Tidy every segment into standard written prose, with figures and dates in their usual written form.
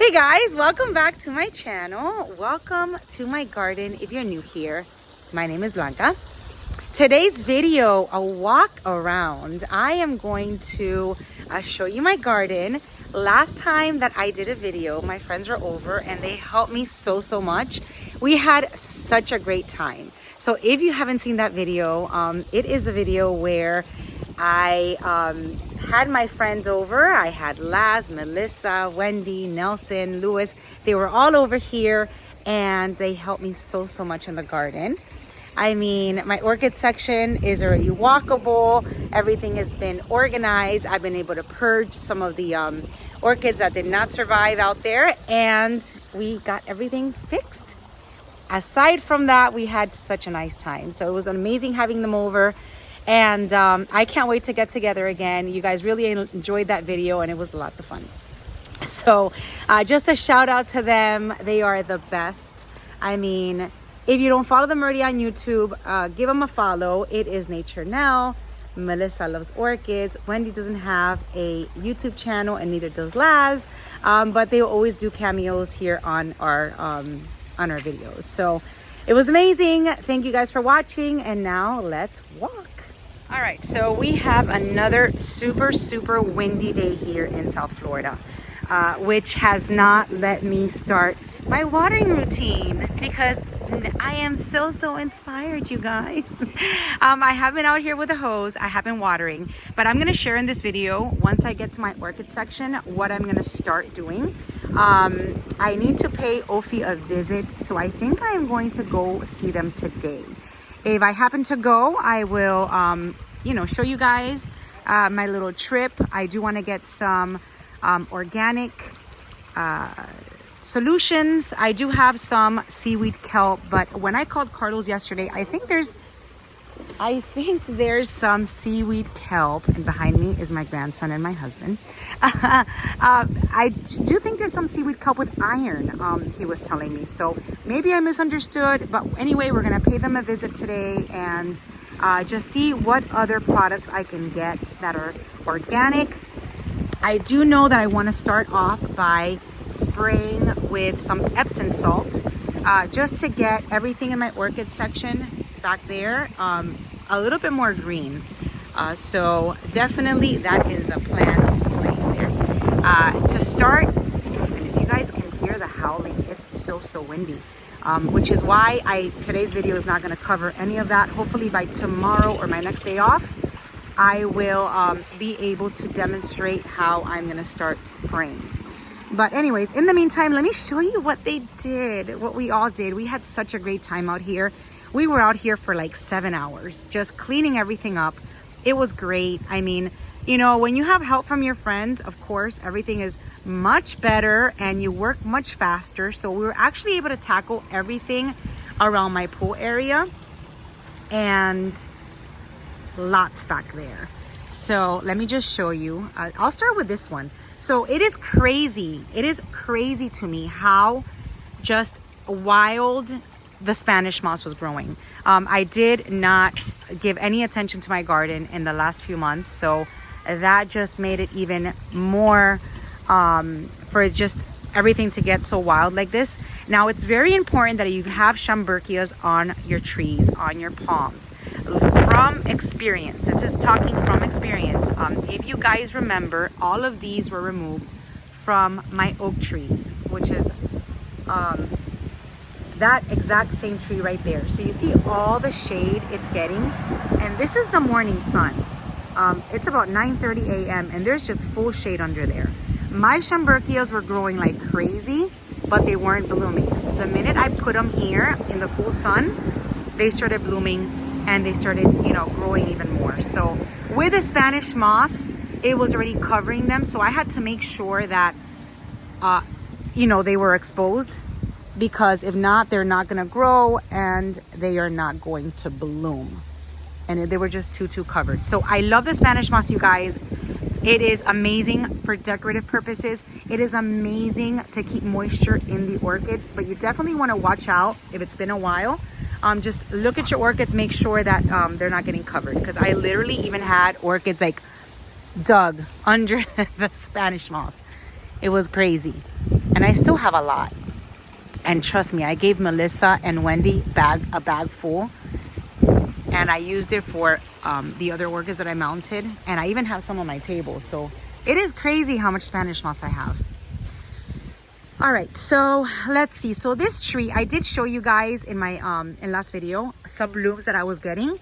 Hey guys, welcome back to my channel. Welcome to my garden. If you're new here, my name is Blanca. Today's video, a walk around. I am going to show you my garden. Last time that I did a video, my friends were over and they helped me so much. We had such a great time. So if you haven't seen that video, it is a video where I had my friends over. I had Laz, Melissa, Wendy, Nelson, Lewis. They were all over here and they helped me so much in the garden. I mean, my orchid section is already walkable. Everything has been organized. I've been able to purge some of the orchids that did not survive out there, and we got everything fixed. Aside from that, we had such a nice time. So it was amazing having them over, and I can't wait to get together again. You guys really enjoyed that video and it was lots of fun. So just a shout out to them. They are the best. I mean, if you don't follow them already on YouTube, give them a follow. It is Nature Now. Melissa loves orchids. Wendy doesn't have a YouTube channel and neither does Laz, but they will always do cameos here on our videos. So it was amazing. Thank you guys for watching, and now let's walk. All right, so we have another super windy day here in South Florida, which has not let me start my watering routine because I am so inspired, you guys. I have been out here with a hose. I have been watering, but I'm going to share in this video, once I get to my orchid section, what I'm going to start doing. I need to pay Ophi a visit, so I think I'm going to go see them today. If I happen to go, I will, show you guys my little trip. I do want to get some organic solutions. I do have some seaweed kelp, but when I called Carlos yesterday, I think there's some seaweed kelp, and behind me is my grandson and my husband. I do think there's some seaweed kelp with iron, he was telling me, so maybe I misunderstood, but anyway, we're gonna pay them a visit today and just see what other products I can get that are organic. I do know that I want to start off by spraying with some Epsom salt, just to get everything in my orchid section back there a little bit more green. So definitely that is the plan of spraying there. To start, if you guys can hear the howling, it's so windy, which is why today's video is not going to cover any of that. Hopefully by tomorrow or my next day off, I will be able to demonstrate how I'm going to start spraying. But anyways, in the meantime, let me show you what they did, what we all did. We had such a great time out here. We were out here for like 7 hours, just cleaning everything up. It was great. I mean, when you have help from your friends, of course, everything is much better and you work much faster. So we were actually able to tackle everything around my pool area and lots back there. So let me just show you. I'll start with this one. So it is crazy to me how just wild the Spanish moss was growing. I did not give any attention to my garden in the last few months, so that just made it even more for just everything to get so wild like this. Now it's very important that you have Schomburgkias on your trees, on your palms. From experience, this is talking from experience. If you guys remember, all of these were removed from my oak trees, which is that exact same tree right there. So you see all the shade it's getting, and this is the morning sun. It's about 9:30 a.m. and there's just full shade under there. My Schomburgkias were growing like crazy, but they weren't blooming. The minute I put them here in the full sun, they started blooming and they started, growing even more. So with the Spanish moss, it was already covering them. So I had to make sure that, they were exposed, because if not, they're not gonna grow and they are not going to bloom. And they were just too covered. So I love the Spanish moss, you guys. It is amazing for decorative purposes. It is amazing to keep moisture in the orchids, but you definitely wanna watch out if it's been a while. Just look at your orchids, make sure that they're not getting covered, because I literally even had orchids like dug under the Spanish moss. It was crazy. And I still have a lot. And trust me, I gave Melissa and Wendy a bag full. And I used it for the other orchids that I mounted. And I even have some on my table. So it is crazy how much Spanish moss I have. All right, so let's see. So this tree, I did show you guys in my in last video some blooms that I was getting.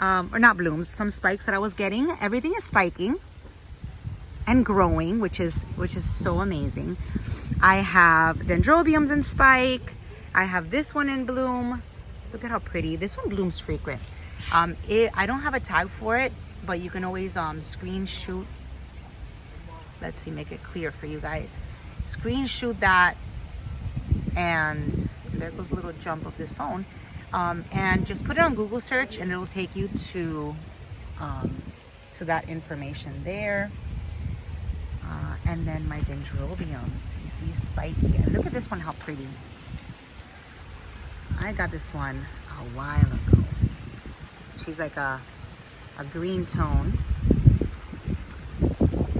Or not blooms, some spikes that I was getting. Everything is spiking and growing, which is so amazing. I have dendrobiums in spike. I have this one in bloom. Look at how pretty. This one blooms frequent. I don't have a tag for it, but you can always screenshot. Let's see, make it clear for you guys. Screenshot that, and there goes a little jump of this phone. And just put it on Google search, and it'll take you to that information there. And then my dendrobiums, you see, spiky. And look at this one, how pretty. I got this one a while ago. She's like a green tone.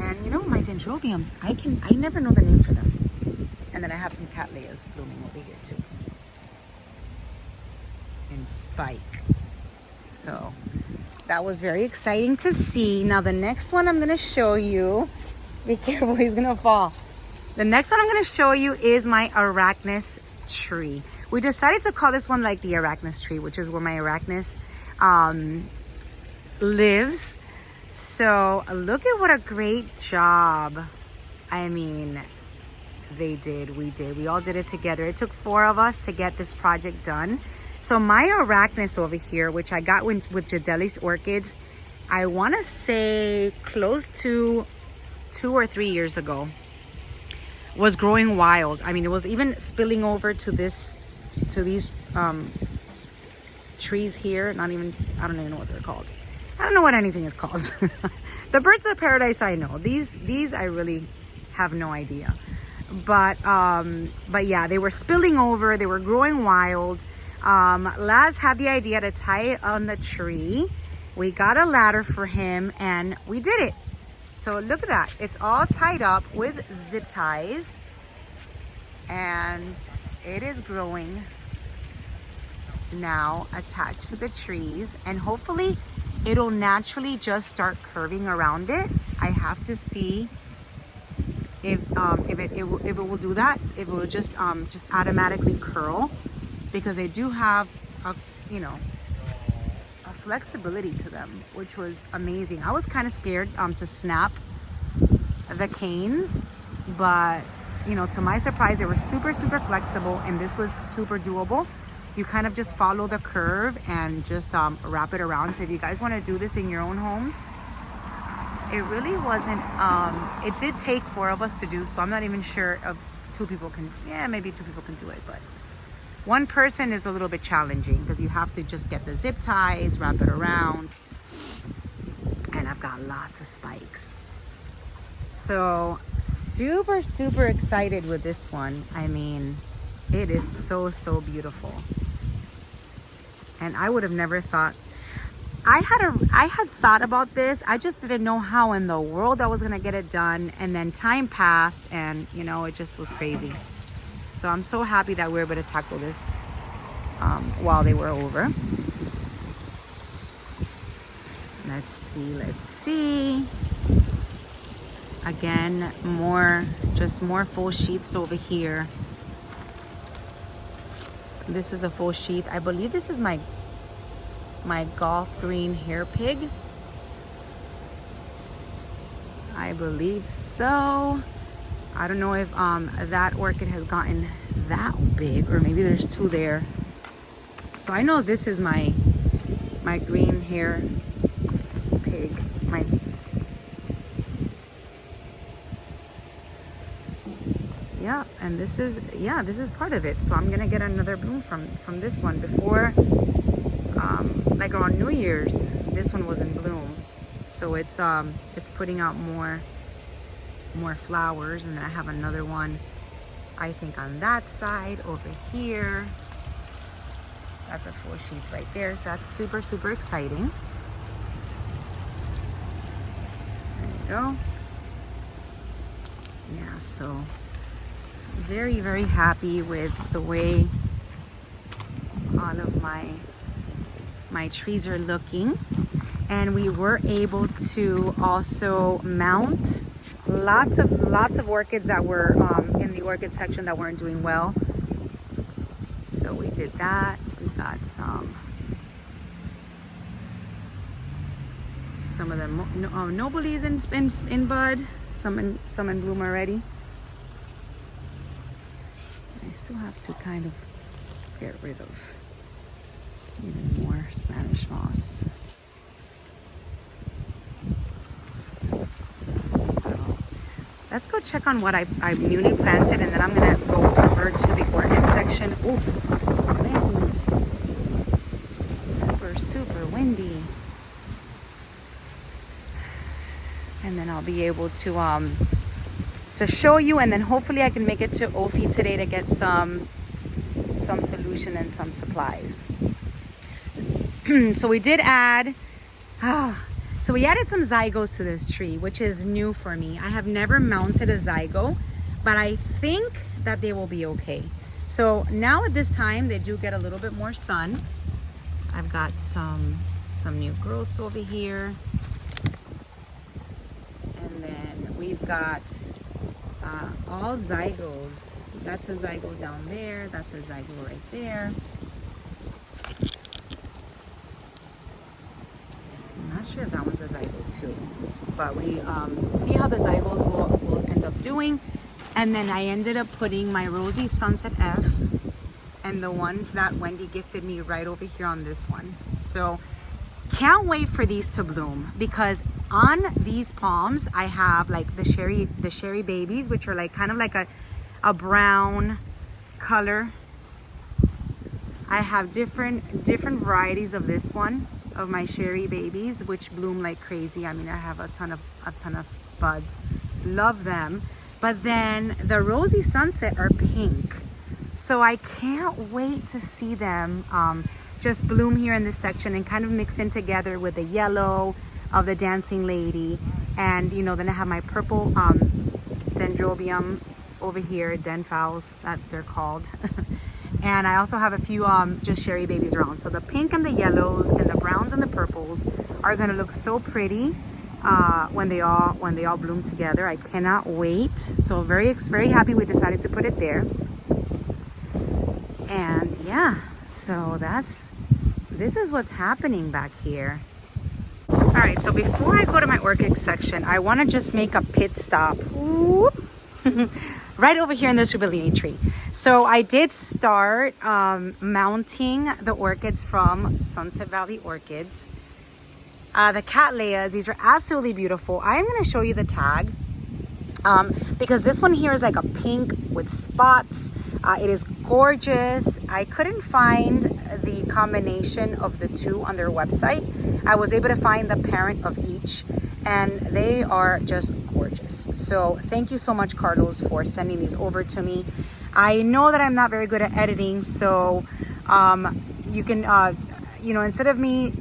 And you know, my dendrobiums, I never know the name for them. And then I have some cattleyas blooming over here too. In spike. So that was very exciting to see. Now the next one I'm gonna show you, be careful, he's gonna fall. The next one I'm gonna show you is my arachnis tree. We decided to call this one like the arachnis tree, which is where my arachnis lives. So look at what a great job. I mean, they did, we all did it together. It took 4 of us to get this project done. So my arachnis over here, which I got with Jadeli's orchids, I want to say close to 2 or 3 years ago, was growing wild. I mean, it was even spilling over to these trees here. I don't even know what they're called. I don't know what anything is called. The birds of paradise, I know. These I really have no idea. But yeah, they were spilling over. They were growing wild. Laz had the idea to tie it on the tree. We got a ladder for him and we did it. So look at that. It's all tied up with zip ties and it is growing now attached to the trees, and hopefully it'll naturally just start curving around it. I have to see if it will do that, if it will just automatically curl, because they do have a flexibility to them, which was amazing. I was kind of scared to snap the canes, but to my surprise, they were super flexible, and this was super doable. You kind of just follow the curve and just wrap it around. So if you guys want to do this in your own homes, it really wasn't, it did take 4 of us to do, so I'm not even sure if 2 people can, maybe 2 people can do it, but 1 person is a little bit challenging because you have to just get the zip ties, wrap it around, and I've got lots of spikes. So super excited with this one. I mean, it is so beautiful. And I would have never thought, I had thought about this. I just didn't know how in the world I was gonna get it done. And then time passed and it just was crazy. So I'm so happy that we were able to tackle this while they were over. Let's see. Again, more full sheets over here. This is a full sheet. I believe this is my golf green hair pig. I believe so. I don't know if that orchid has gotten that big, or maybe there's 2 there. So I know this is my green hair pig. Yeah, and this is part of it. So I'm gonna get another bloom from this one before, like around New Year's. This one was in bloom, so it's putting out more flowers, and then I have another one, I think, on that side over here. That's a full sheet right there, so that's super exciting. There you go. Yeah, so very, very happy with the way all of my trees are looking. And we were able to also mount lots of orchids that were in the orchid section that weren't doing well. So we did that. We got some of the noblies in bud, some in bloom already. I still have to kind of get rid of even more Spanish moss. Let's go check on what I've newly planted, and then I'm gonna go over to the orchid section. Oof, wind. Super windy. And then I'll be able to show you, and then hopefully I can make it to Ophi today to get some solution and some supplies. So we did add so we added some zygos to this tree, which is new for me. I have never mounted a zygo, but I think that they will be okay. So now at this time, they do get a little bit more sun. I've got some new growths over here. And then we've got all zygos. That's a zygo down there. That's a zygo right there. Sure if that one's a zygo too, but we see how the zygos will end up doing. And then I ended up putting my Rosy Sunset F and the one that Wendy gifted me right over here on this one. So can't wait for these to bloom, because on these palms I have like the cherry babies, which are like kind of like a brown color. I have different varieties of this one, of my cherry babies, which bloom like crazy. I mean, I have a ton of buds. Love them. But then the Rosy Sunset are pink. So I can't wait to see them just bloom here in this section and kind of mix in together with the yellow of the dancing lady. And you know, then I have my purple dendrobium over here, denphals that they're called. And I also have a few just cherry babies around. So the pink and the yellows and the browns and the purples are gonna look so pretty when they all bloom together. I cannot wait. So very happy we decided to put it there. And yeah, so this is what's happening back here. All right, so before I go to my orchid section, I want to just make a pit stop. Right over here in this rubellini tree. So I did start mounting the orchids from Sunset Valley Orchids. The Cattleyas, these are absolutely beautiful. I am going to show you the tag because this one here is like a pink with spots. It is gorgeous. I couldn't find the combination of the two on their website. I was able to find the parent of each, and they are just gorgeous. So thank you so much, Carlos, for sending these over to me. I know that I'm not very good at editing, so you can, you know, instead of me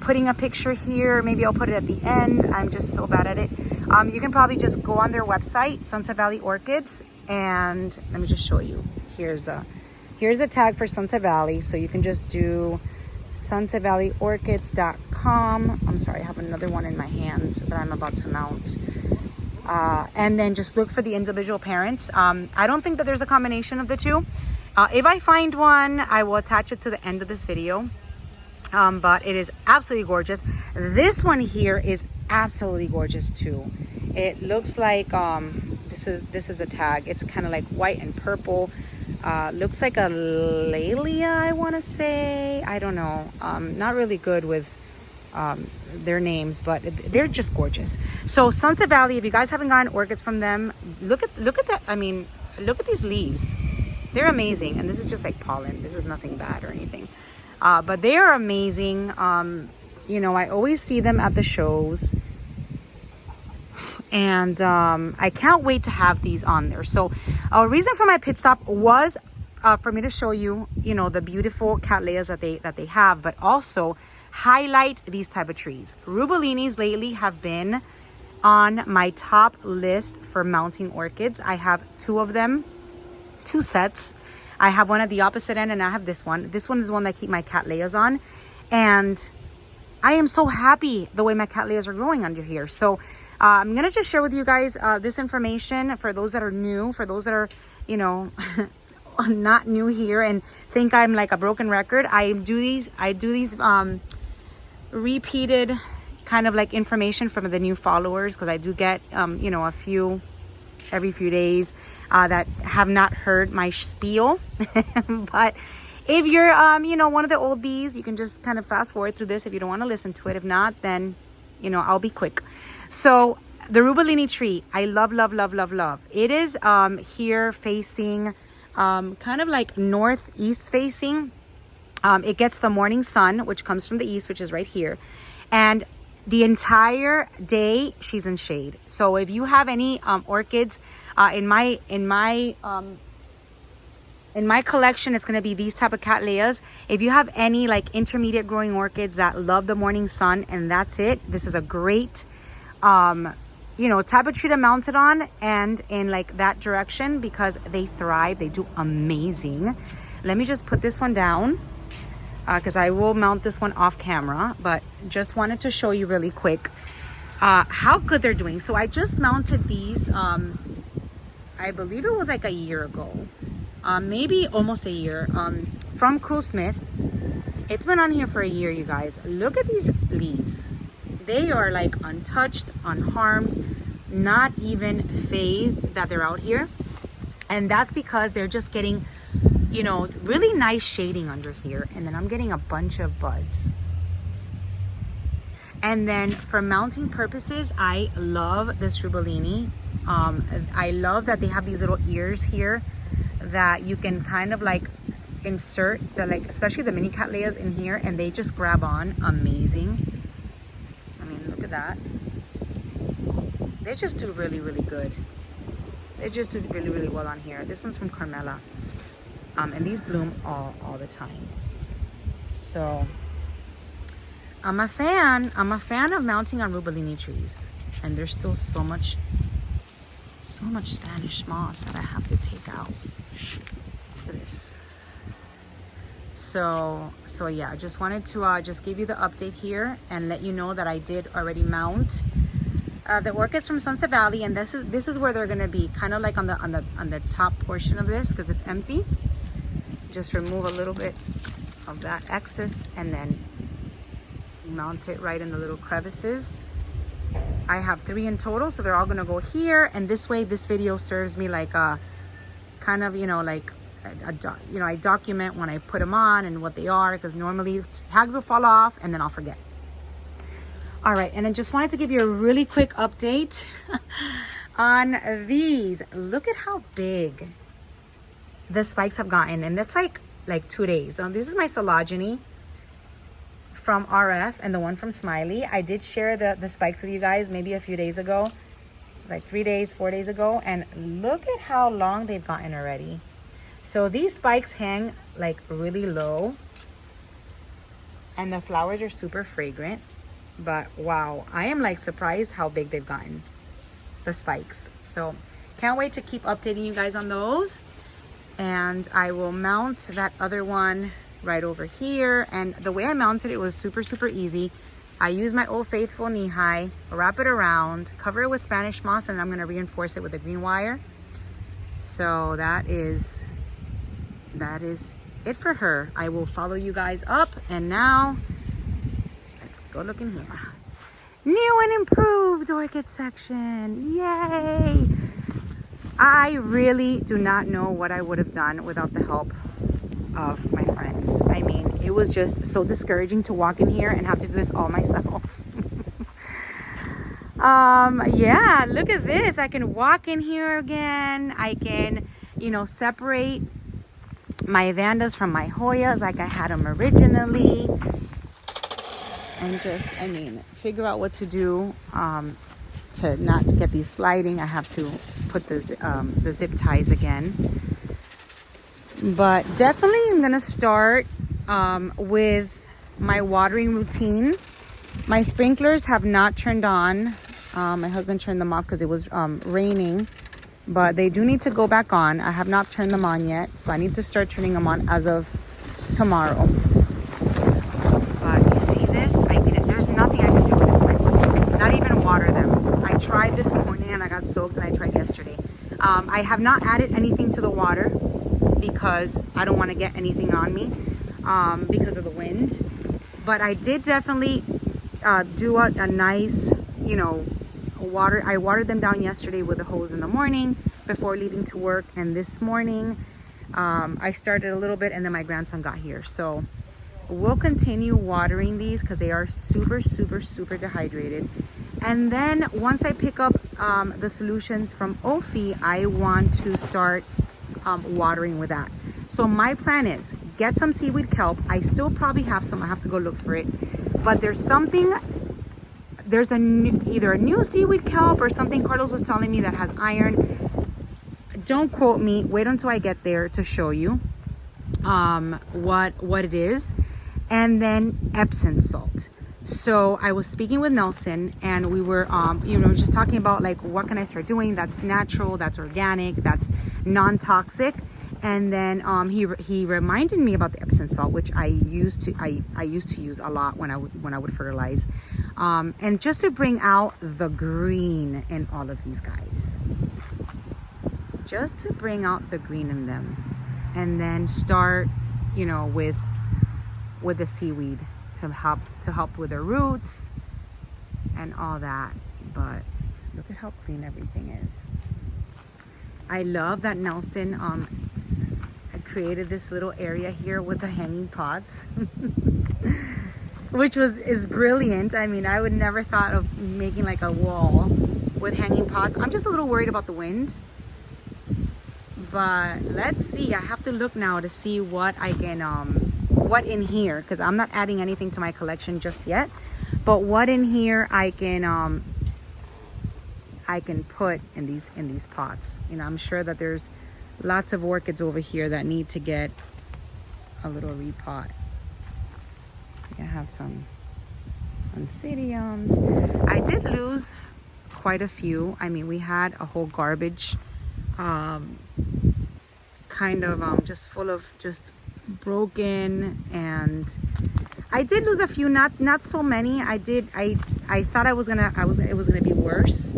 putting a picture here, maybe I'll put it at the end. I'm just so bad at it. You can probably just go on their website, Sunset Valley Orchids, and let me just show you. Here's a tag for Sunset Valley, so you can just do sunsetvalleyorchids.com. I'm sorry, I have another one in my hand that I'm about to mount. And then just look for the individual parents. I don't think that there's a combination of the two. If I find one, I will attach it to the end of this video. But it is absolutely gorgeous. This one here is absolutely gorgeous too. It looks like this is a tag. It's kind of like white and purple. Looks like a Laelia, I want to say. I don't know. Not really good with their names, but they're just gorgeous. So Sunset Valley, if you guys haven't gotten orchids from them, look at that. I mean, look at these leaves. They're amazing. And this is just like pollen. This is nothing bad or anything. But they are amazing. You know, I always see them at the shows. And I can't wait to have these on there. So a reason for my pit stop was for me to show you, you know, the beautiful Cattleyas that they have, but also highlight these type of trees. Rubellinis lately have been on my top list for mounting orchids. I have 2 of them two sets. I have one at the opposite end and I have this one. This one is the one that I keep my cattleyas on. And I am so happy the way my cattleyas are growing under here. So I'm going to just share with you guys this information for those that are new, for those that are, you know, not new here and think I'm like a broken record. I do these repeated kind of like information from the new followers, because I do get, you know, a few every few days that have not heard my spiel. But if you're, you know, one of the old bees, you can just kind of fast forward through this if you don't want to listen to it. If not, then, you know, I'll be quick. So the rubellini tree, I love, love, love, love, love. It is here facing kind of like northeast facing. It gets the morning sun, which comes from the east, which is right here. And the entire day she's in shade. So if you have any orchids in my collection, it's going to be these type of cattleyas. If you have any like intermediate growing orchids that love the morning sun and that's it, this is a great you know, type of tree to mount it on and in like that direction, because they thrive. They do amazing. Let me just put this one down because I will mount this one off camera, but just wanted to show you really quick how good they're doing. So I just mounted these, I believe it was like a year ago, maybe almost a year, from Cruel Smith. It's been on here for a year, you guys. Look at these leaves. They are like untouched, unharmed, not even phased that they're out here. And that's because they're just getting, you know, really nice shading under here. And then I'm getting a bunch of buds. And then for mounting purposes, I love this rubellini. I love that they have these little ears here that you can kind of like insert the, like, especially the mini cattleyas in here, and they just grab on amazing. I mean, look at that. They just do really, really good. They just do really, really well on here. This one's from Carmela. And these bloom all the time. So I'm a fan of mounting on rubellini trees. And there's still so much Spanish moss that I have to take out. Look at this. So yeah, I just wanted to just give you the update here and let you know that I did already mount the orchids from Sunset Valley, and this is where they're gonna be, kind of like on the top portion of this, because it's empty. Just remove a little bit of that excess and then mount it right in the little crevices. I have 3 in total, so they're all gonna go here, and this way this video serves me like a kind of, you know, like you know, I document when I put them on and what they are, because normally tags will fall off and then I'll forget. All right, and then just wanted to give you a really quick update on these. Look at how big the spikes have gotten, and that's like 2 days. This is my Sologeny from RF and the one from Smiley. I did share the spikes with you guys maybe a few days ago, like 3 days, 4 days ago, and look at how long they've gotten already. So these spikes hang like really low, and the flowers are super fragrant. But wow, I am like surprised how big they've gotten, the spikes. So can't wait to keep updating you guys on those. And I will mount that other one right over here. And the way I mounted it was super, super easy. I use my Old Faithful knee-high, wrap it around, cover it with Spanish moss, and I'm going to reinforce it with a green wire. So that is it for her. I will follow you guys up, and now let's go look in here. New and improved orchid section. Yay! I really do not know what I would have done without the help of my friends. I mean, it was just so discouraging to walk in here and have to do this all myself. Yeah, look at this. I can walk in here again. I can, you know, separate my Vandas from my Hoyas like I had them originally. And just, I mean, figure out what to do to not get these sliding. I have to put the zip ties again. But definitely I'm going to start with my watering routine. My sprinklers have not turned on. My husband turned them off because it was raining. but they do need to go back on. I have not turned them on yet, so I need to start turning them on as of tomorrow. But you see this? I mean, there's nothing I can do with this plant. Not even water them. I tried this morning and I got soaked, and I tried yesterday. I have not added anything to the water because I don't want to get anything on me because of the wind. But I did definitely do a nice, you know, water. I watered them down yesterday with a hose in the morning before leaving to work, and this morning I started a little bit, and then my grandson got here. So we'll continue watering these because they are super dehydrated. And then once I pick up the solutions from Ophi, I want to start watering with that. So my plan is get some seaweed kelp. I still probably have some. I have to go look for it. But there's something, there's either a new seaweed kelp or something Carlos was telling me that has iron. Don't quote me. Wait until I get there to show you what it is. And then Epsom salt. So I was speaking with Nelson, and we were you know, just talking about like, what can I start doing that's natural, that's organic, that's non-toxic. And then he reminded me about the Epsom salt, which I used to use a lot when I would fertilize, and just to bring out the green in all of these guys, just to bring out the green in them. And then start, you know, with the seaweed to help with their roots and all that. But look at how clean everything is. I love that Nelson created this little area here with the hanging pots, which is brilliant. I mean, I would never thought of making like a wall with hanging pots. I'm just a little worried about the wind, but let's see. I have to look now to see what I can what in here, because I'm not adding anything to my collection just yet, but what in here I can put in these pots. You know, I'm sure that there's lots of orchids over here that need to get a little repot. I have some oncidiums. I did lose quite a few. I mean, we had a whole garbage kind of just full of just broken, and I did lose a few, not so many. I thought it was gonna be worse,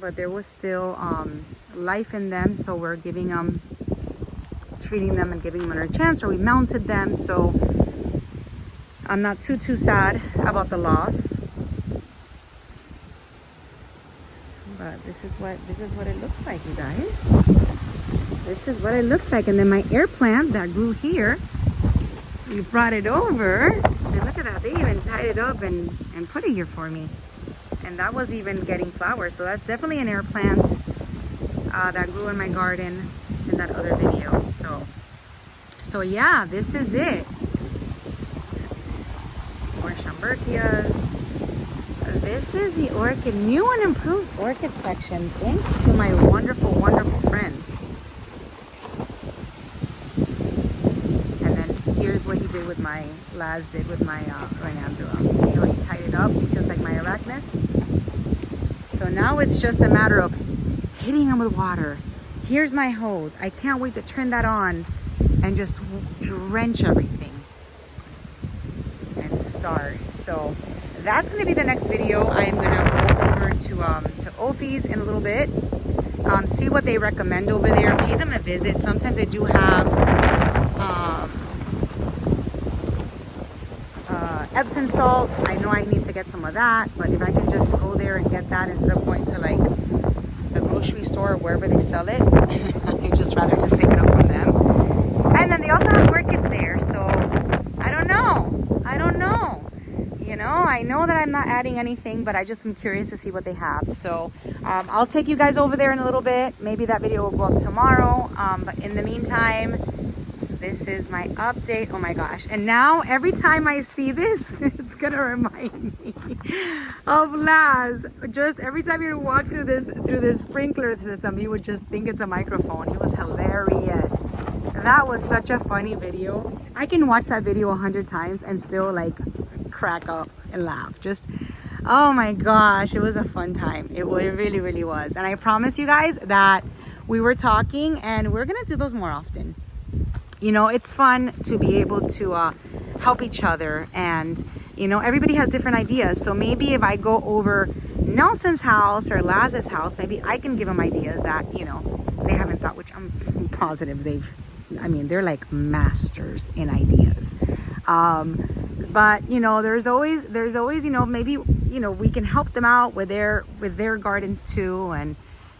but there was still life in them, so we're treating them and giving them another chance, or we mounted them, so I'm not too sad about the loss. But this is what it looks like, you guys. This is what it looks like. And then my air plant that grew here, we brought it over, and look at that, they even tied it up and put it here for me. And that was even getting flowers. So that's definitely an air plant that grew in my garden in that other video. So yeah, this is it. More Chambertias. This is the orchid, new and improved orchid section, thanks to my wonderful friends. And then here's what he did with my rhinanthera. See how he tied it up just like my arachnis? So now it's just a matter of hitting them with water. Here's my hose. I can't wait to turn that on and just drench everything and start. So that's going to be the next video. I am going to go over to Ophi's in a little bit, see what they recommend over there, pay them a visit. Sometimes they do have Epsom salt. I know I need to get some of that, but if I can just go there and get that instead of going to like the grocery store or wherever they sell it, I'd just rather just pick it up from them. And then they also have orchids there, so I don't know. You know, I know that I'm not adding anything, but I just am curious to see what they have. So I'll take you guys over there in a little bit. Maybe that video will go up tomorrow. But in the meantime, this is my update. Oh my gosh. And now every time I see this, it's going to remind me of Laz. Just every time you walk through this sprinkler system, he would just think it's a microphone. He was hilarious. That was such a funny video. I can watch that video 100 times and still like crack up and laugh. Just Oh my gosh, it was a fun time. It really, really was. And I promise you guys that we were talking and we're gonna do those more often. You know, it's fun to be able to help each other, and you know, everybody has different ideas. So maybe if I go over Nelson's house or Laz's house, maybe I can give them ideas that, you know, they haven't thought, which I'm positive they're like masters in ideas. But you know, there's always, you know, maybe, you know, we can help them out with their gardens too,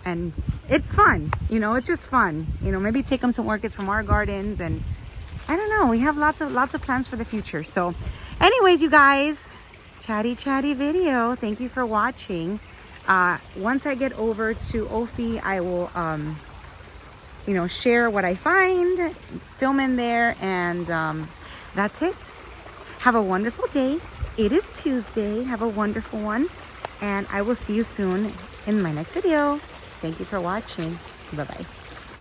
and it's fun. You know, it's just fun. You know, maybe take them some orchids from our gardens, and I don't know, we have lots of plans for the future. So anyways, you guys, chatty video. Thank you for watching. Once I get over to Ophi, I will you know, share what I find, film in there, and that's it. Have a wonderful day. It is Tuesday. Have a wonderful one, and I will see you soon in my next video. Thank you for watching. Bye-bye.